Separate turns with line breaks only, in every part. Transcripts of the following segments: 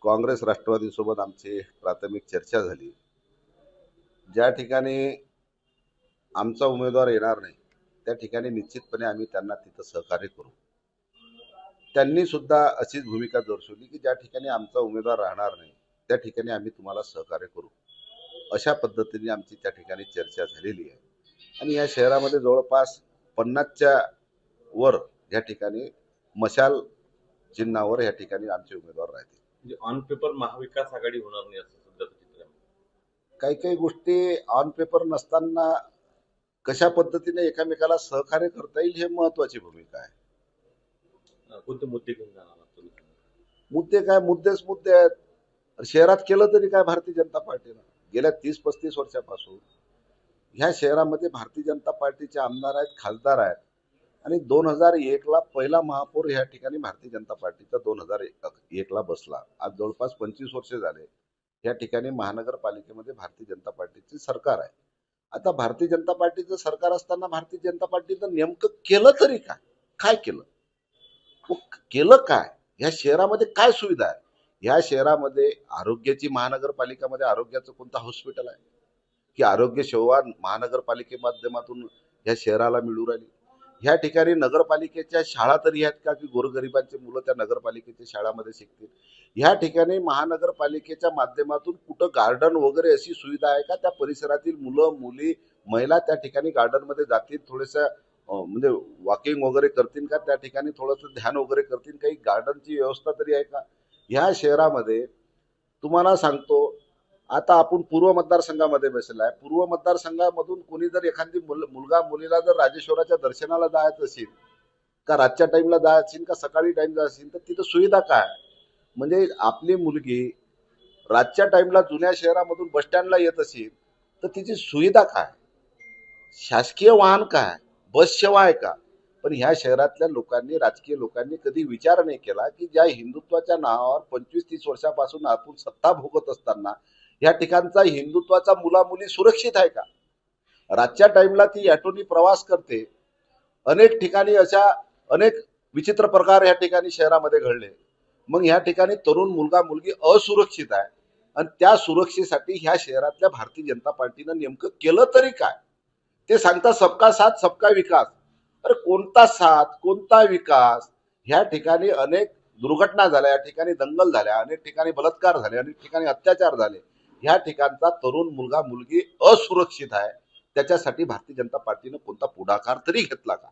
काँग्रेस राष्ट्रवादीसोबत आमची प्राथमिक चर्चा झाली. ज्या ठिकाणी आमचा उमेदवार येणार नाही, त्या ठिकाणी निश्चितपणे आम्ही त्यांना तिथं सहकार्य करू. त्यांनी सुद्धा अशीच भूमिका दर्शवली की ज्या ठिकाणी आमचा उमेदवार राहणार नाही, त्या ठिकाणी आम्ही तुम्हाला सहकार्य करू. अशा पद्धतीने आमची त्या ठिकाणी चर्चा झालेली आहे. आणि या शहरामध्ये जवळपास 50च्या वर या ठिकाणी मशाल चिन्हावर या ठिकाणी आमचे उमेदवार राहतील.
म्हणजे ऑन पेपर महाविकास आघाडी होणार नाही असं सध्याचं चित्र आहे.
काही काही गोष्टी ऑन पेपर नसताना कशा पद्धतीने एकामेकाला सहकार्य करता येईल हे महत्वाची भूमिका आहे.
कोणते मुद्दे घेऊन जाणार आहात तुम्ही?
मुद्दे काय, मुद्देच मुद्दे आहेत. शहरात केलं तरी काय भारतीय जनता पार्टीनं गेल्या 30-35 वर्षापासून ह्या शहरामध्ये भारतीय जनता पार्टीचे आमदार आहेत, खासदार आहेत. आणि 2001ला पहिला महापौर ह्या ठिकाणी भारतीय जनता पार्टीचा 2001ला बसला. आज जवळपास 25 वर्ष झाले या ठिकाणी महानगरपालिकेमध्ये भारतीय जनता पार्टीचे सरकार आहे. आता भारतीय जनता पार्टीचं सरकार असताना भारतीय जनता पार्टीनं नेमकं केलं तरी काय, काय केलं, केलं काय, या शहरामध्ये काय सुविधा आहे? या शहरामध्ये आरोग्याची, महानगरपालिकामध्ये आरोग्याचं कोणतं हॉस्पिटल आहे की आरोग्य सेवा महानगरपालिके माध्यमातून या शहराला मिळू राहिली? ह्या ठिकाणी नगरपालिकेच्या शाळा तरी आहेत का की गोरगरिबांचे मुलं त्या नगरपालिकेच्या शाळामध्ये शिकतील? ह्या ठिकाणी महानगरपालिकेच्या माध्यमातून कुठं गार्डन वगैरे अशी सुविधा आहे का? त्या परिसरातील मुलं मुली महिला त्या ठिकाणी गार्डनमध्ये जातील, थोडंसं म्हणजे वॉकिंग वगैरे करतील का? त्या ठिकाणी थोडंसं ध्यान वगैरे करतील? काही गार्डनची व्यवस्था तरी आहे का? ह्या शहरामध्ये तुम्हाला सांगतो, आता आपण पूर्व मतदारसंघामध्ये बसलेला आहे. पूर्व मतदारसंघामधून कोणी जर एखादी मुलगा मुलीला जर राजेश्वराच्या दर्शनाला जायचं असेल, का रातच्या टाइमला जायचं असेल का सकाळी टाइम जायचं असेल, तर तिथं सुविधा काय? म्हणजे आपली मुलगी रातच्या टाइमला जुन्या शहरामधून बस स्टँडला येत असेल तर तिची सुविधा काय? शासकीय वाहन काय? बस सेवा आहे का? पण ह्या शहरातल्या लोकांनी, राजकीय लोकांनी कधी विचार नाही केला की ज्या हिंदुत्वाच्या नावावर 25-30 वर्षापासून आपण सत्ता भोगत असताना या ठिकाणचा हिंदुत्वाचा मुलामुली सुरक्षित आहे का? रातच्या टाइमला ती ऑटोनी प्रवास करते. अनेक ठिकाणी अशा अनेक विचित्र प्रकार या ठिकाणी शहरामध्ये घडले. मग ह्या ठिकाणी तरुण मुलगा मुलगी असुरक्षित आहे. आणि त्या सुरक्षेसाठी ह्या शहरातल्या भारतीय जनता पार्टीनं नेमकं केलं तरी काय? ते सांगता सबका साथ सबका विकास. अरे कोणता साथ, कोणता विकास? ह्या ठिकाणी अनेक दुर्घटना झाल्या, या ठिकाणी दंगल झाल्या, अनेक ठिकाणी बलात्कार झाले, अनेक ठिकाणी अत्याचार झाले. ह्या ठिकाणचा तरुण मुलगा मुलगी असुरक्षित आहे. त्याच्यासाठी भारतीय जनता पार्टीनं कोणता पुढाकार तरी घेतला का?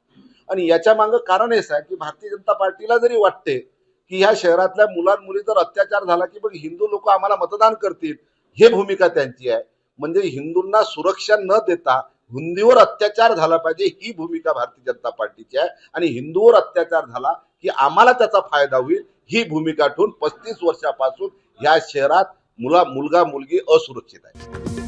आणि याच्या मागं कारण हेच आहे की भारतीय जनता पार्टीला जरी वाटते की ह्या शहरातल्या मुलांमुली जर अत्याचार झाला की मग हिंदू लोक आम्हाला मतदान करतील, हे भूमिका त्यांची आहे. म्हणजे हिंदूंना सुरक्षा न देता हिंदूवर अत्याचार झाला पाहिजे, ही भूमिका भारतीय जनता पार्टीची आहे. आणि हिंदूवर अत्याचार झाला की आम्हाला त्याचा फायदा होईल, ही भूमिका ठेवून 35 वर्षापासून या शहरात मुलगा मुलगी असुरक्षित आहे.